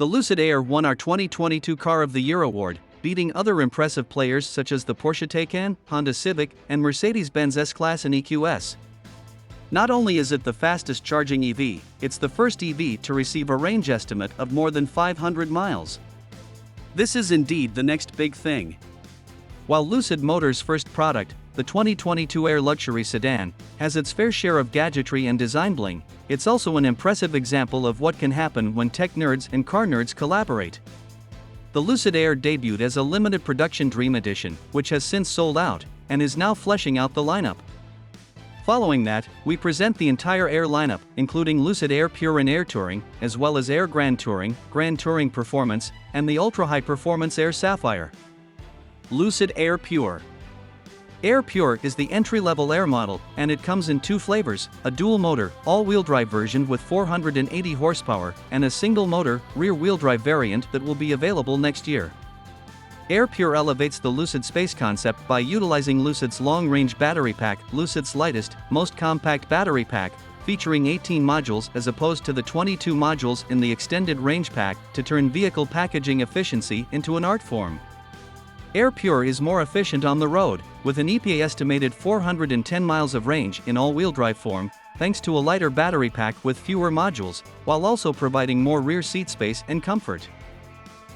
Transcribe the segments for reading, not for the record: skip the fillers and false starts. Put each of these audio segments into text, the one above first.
The Lucid Air won our 2022 Car of the Year award, beating other impressive players such as the Porsche Taycan, Honda Civic, and Mercedes-Benz S-Class and EQS. Not only is it the fastest charging EV, it's the first EV to receive a range estimate of more than 500 miles. This is indeed the next big thing. While Lucid Motors' first product, the 2022 Air luxury sedan, has its fair share of gadgetry and design bling, it's also an impressive example of what can happen when tech nerds and car nerds collaborate. The Lucid Air debuted as a limited production Dream Edition, which has since sold out, and is now fleshing out the lineup. Following that, we present the entire Air lineup, including Lucid Air Pure and Air Touring, as well as Air Grand Touring Performance, and the ultra-high-performance Air Sapphire. Lucid Air Pure. Air Pure is the entry-level Air model, and it comes in two flavors, a dual-motor, all-wheel drive version with 480 horsepower, and a single-motor, rear-wheel drive variant that will be available next year. Air Pure elevates the Lucid space concept by utilizing Lucid's long-range battery pack, Lucid's lightest, most compact battery pack, featuring 18 modules as opposed to the 22 modules in the extended range pack, to turn vehicle packaging efficiency into an art form. Air Pure is more efficient on the road, with an EPA estimated 410 miles of range in all-wheel drive form, thanks to a lighter battery pack with fewer modules, while also providing more rear seat space and comfort.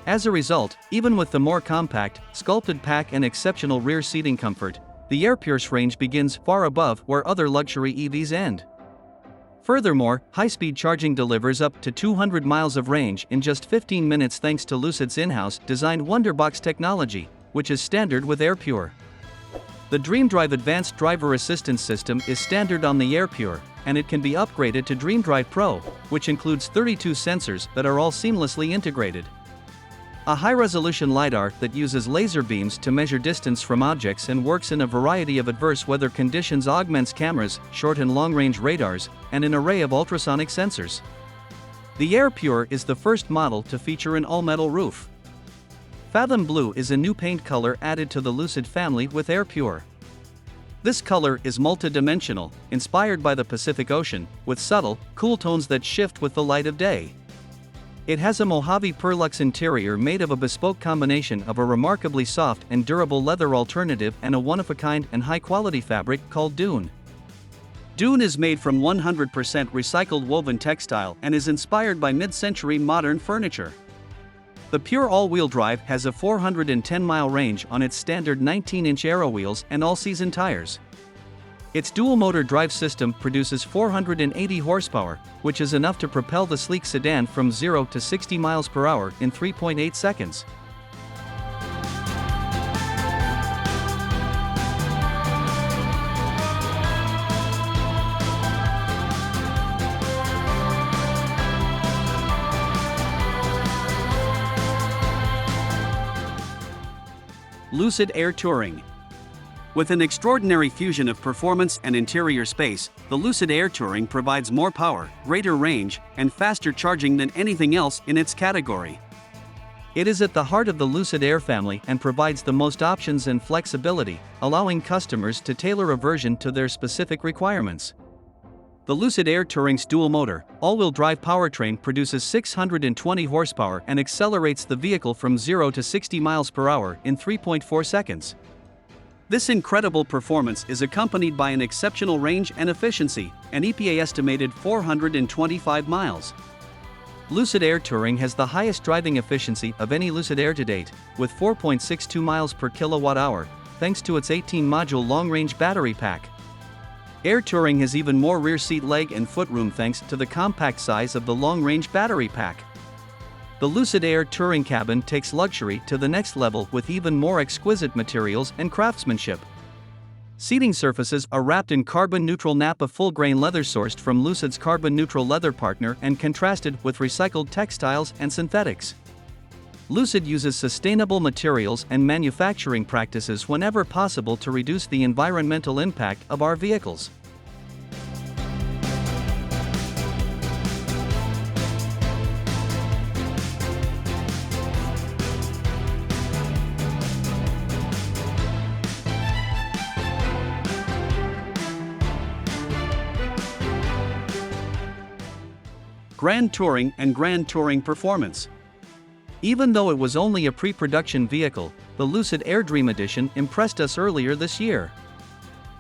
As a result, even with the more compact, sculpted pack and exceptional rear seating comfort, the Air Pure's range begins far above where other luxury EVs end. Furthermore, high-speed charging delivers up to 200 miles of range in just 15 minutes thanks to Lucid's in-house designed Wonderbox technology, which is standard with Air Pure. The DreamDrive Advanced Driver Assistance System is standard on the Air Pure, and it can be upgraded to DreamDrive Pro, which includes 32 sensors that are all seamlessly integrated. A high-resolution LiDAR that uses laser beams to measure distance from objects and works in a variety of adverse weather conditions augments cameras, short and long-range radars, and an array of ultrasonic sensors. The Air Pure is the first model to feature an all-metal roof. Fathom Blue is a new paint color added to the Lucid family with Air Pure. This color is multi-dimensional, inspired by the Pacific Ocean, with subtle, cool tones that shift with the light of day. It has a Mojave Perlux interior made of a bespoke combination of a remarkably soft and durable leather alternative and a one-of-a-kind and high-quality fabric called Dune. Dune is made from 100% recycled woven textile and is inspired by mid-century modern furniture. The Pure all-wheel drive has a 410-mile range on its standard 19-inch aero wheels and all-season tires. Its dual-motor drive system produces 480 horsepower, which is enough to propel the sleek sedan from 0 to 60 miles per hour in 3.8 seconds. Lucid Air Touring. With an extraordinary fusion of performance and interior space, the Lucid Air Touring provides more power, greater range, and faster charging than anything else in its category. It is at the heart of the Lucid Air family and provides the most options and flexibility, allowing customers to tailor a version to their specific requirements. The Lucid Air Touring's dual-motor, all-wheel drive powertrain produces 620 horsepower and accelerates the vehicle from 0 to 60 miles per hour in 3.4 seconds. This incredible performance is accompanied by an exceptional range and efficiency, an EPA estimated 425 miles. Lucid Air Touring has the highest driving efficiency of any Lucid Air to date, with 4.62 miles per kilowatt-hour, thanks to its 18-module long-range battery pack. Air Touring has even more rear seat leg and foot room thanks to the compact size of the long-range battery pack. The Lucid Air Touring cabin takes luxury to the next level with even more exquisite materials and craftsmanship. Seating surfaces are wrapped in carbon-neutral Napa full-grain leather sourced from Lucid's carbon-neutral leather partner and contrasted with recycled textiles and synthetics. Lucid uses sustainable materials and manufacturing practices whenever possible to reduce the environmental impact of our vehicles. Grand Touring and Grand Touring Performance. Even though it was only a pre-production vehicle, the Lucid Air Dream Edition impressed us earlier this year.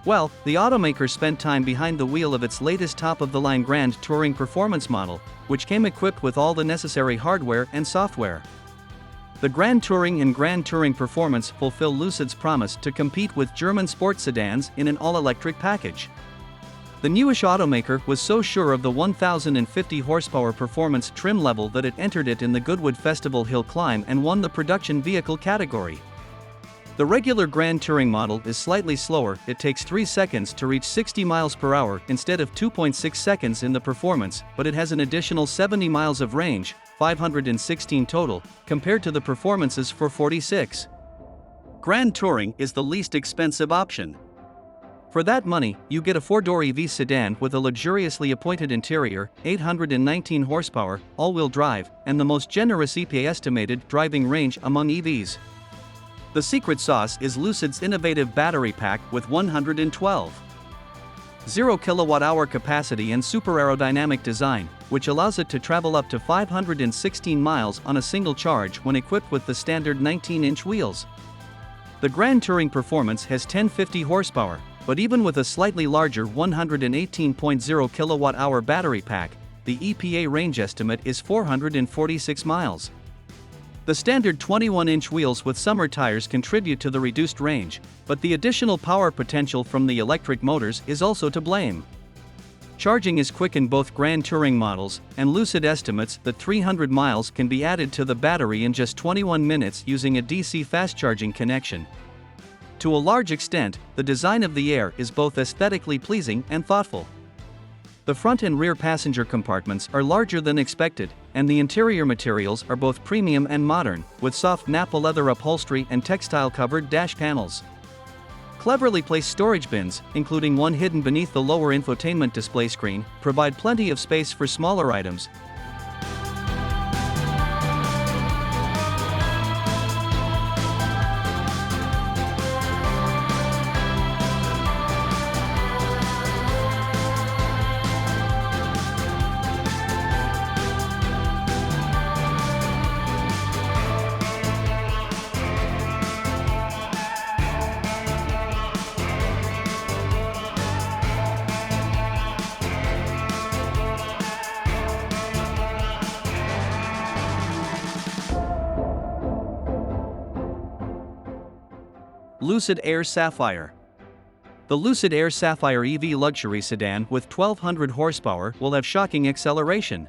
Well, the automaker spent time behind the wheel of its latest top-of-the-line Grand Touring performance model, which came equipped with all the necessary hardware and software. The Grand Touring and Grand Touring Performance fulfill Lucid's promise to compete with German sports sedans in an all-electric package. The newish automaker was so sure of the 1050 horsepower performance trim level that it entered it in the Goodwood Festival Hill Climb and won the production vehicle category. The regular Grand Touring model is slightly slower. It takes 3 seconds to reach 60 miles per hour instead of 2.6 seconds in the performance, but it has an additional 70 miles of range, 516 total, compared to the performances for 46. Grand Touring is the least expensive option. For that money, you get a 4-door EV sedan with a luxuriously appointed interior, 819 horsepower, all-wheel drive, and the most generous EPA estimated driving range among EVs. The secret sauce is Lucid's innovative battery pack with 112.0 kWh capacity and super aerodynamic design, which allows it to travel up to 516 miles on a single charge when equipped with the standard 19-inch wheels. The Grand Touring Performance has 1050 horsepower, but even with a slightly larger 118.0 kWh battery pack, the EPA range estimate is 446 miles. The standard 21-inch wheels with summer tires contribute to the reduced range, but the additional power potential from the electric motors is also to blame. Charging is quick in both Grand Touring models, and Lucid estimates that 300 miles can be added to the battery in just 21 minutes using a DC fast charging connection. To a large extent, the design of the Air is both aesthetically pleasing and thoughtful. The front and rear passenger compartments are larger than expected, and the interior materials are both premium and modern, with soft Nappa leather upholstery and textile-covered dash panels. Cleverly placed storage bins, including one hidden beneath the lower infotainment display screen, provide plenty of space for smaller items. Lucid Air Sapphire. The Lucid Air Sapphire EV luxury sedan with 1200 horsepower will have shocking acceleration.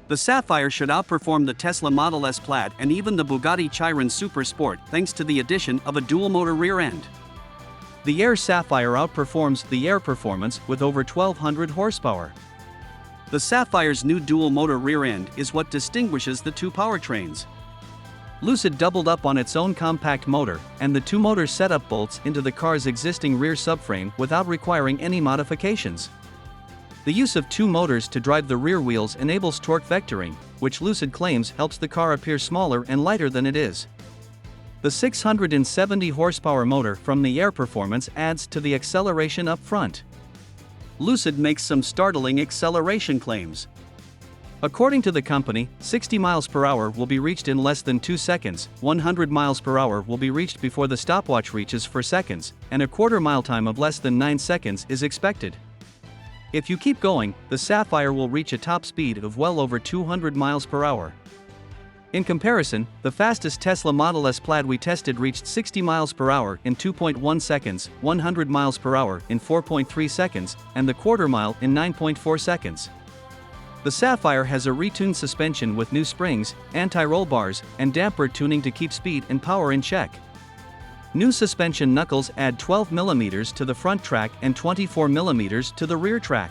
The Sapphire should outperform the Tesla Model S Plaid and even the Bugatti Chiron Super Sport thanks to the addition of a dual-motor rear end. The Air Sapphire outperforms the Air Performance with over 1200 horsepower. The Sapphire's new dual-motor rear end is what distinguishes the two powertrains. Lucid doubled up on its own compact motor and the two-motor setup bolts into the car's existing rear subframe without requiring any modifications. The use of two motors to drive the rear wheels enables torque vectoring, which Lucid claims helps the car appear smaller and lighter than it is. The 670 horsepower motor from the Air Performance adds to the acceleration up front. Lucid makes some startling acceleration claims. According to the company, 60 miles per hour will be reached in less than 2 seconds, 100 miles per hour will be reached before the stopwatch reaches 4 seconds, and a quarter-mile time of less than 9 seconds is expected. If you keep going, the Sapphire will reach a top speed of well over 200 miles per hour. In comparison, the fastest Tesla Model S Plaid we tested reached 60 miles per hour in 2.1 seconds, 100 miles per hour in 4.3 seconds, and the quarter mile in 9.4 seconds. The Sapphire has a retuned suspension with new springs, anti-roll bars, and damper tuning to keep speed and power in check. New suspension knuckles add 12 mm to the front track and 24 mm to the rear track.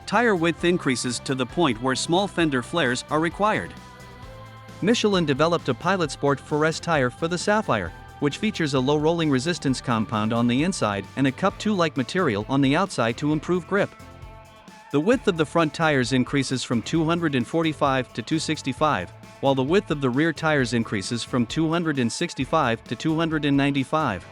Tire width increases to the point where small fender flares are required. Michelin developed a Pilot Sport 4S tire for the Sapphire, which features a low rolling resistance compound on the inside and a Cup 2-like material on the outside to improve grip. The width of the front tires increases from 245 to 265, while the width of the rear tires increases from 265 to 295.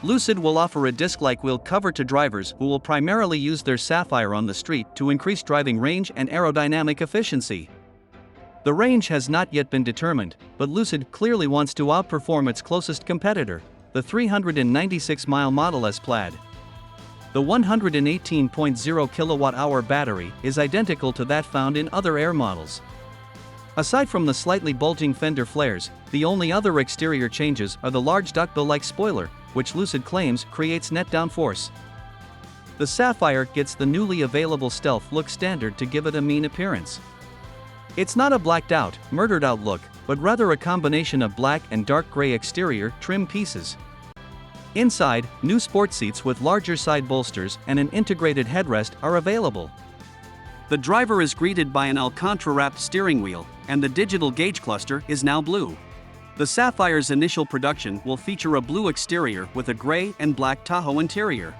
Lucid will offer a disc-like wheel cover to drivers who will primarily use their Sapphire on the street to increase driving range and aerodynamic efficiency. The range has not yet been determined, but Lucid clearly wants to outperform its closest competitor, the 396-mile Model S Plaid. The 118.0 kWh battery is identical to that found in other Air models. Aside from the slightly bulging fender flares, the only other exterior changes are the large duckbill-like spoiler, which Lucid claims creates net downforce. The Sapphire gets the newly available stealth look standard to give it a mean appearance. It's not a blacked-out, murdered-out look, but rather a combination of black and dark gray exterior trim pieces. Inside, new sport seats with larger side bolsters and an integrated headrest are available. The driver is greeted by an Alcantara-wrapped steering wheel, and the digital gauge cluster is now blue. The Sapphire's initial production will feature a blue exterior with a gray and black Tahoe interior.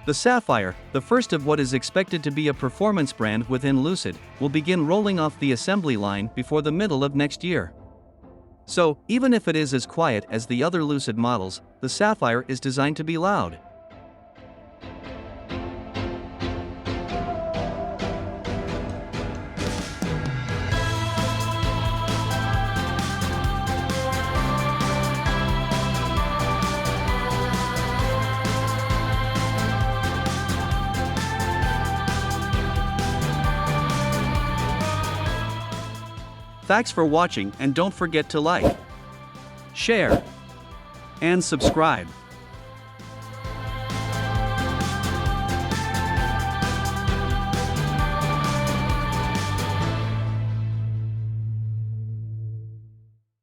The Sapphire, the first of what is expected to be a performance brand within Lucid, will begin rolling off the assembly line before the middle of next year. So, even if it is as quiet as the other Lucid models, the Sapphire is designed to be loud. Thanks for watching, and don't forget to like, share, and subscribe.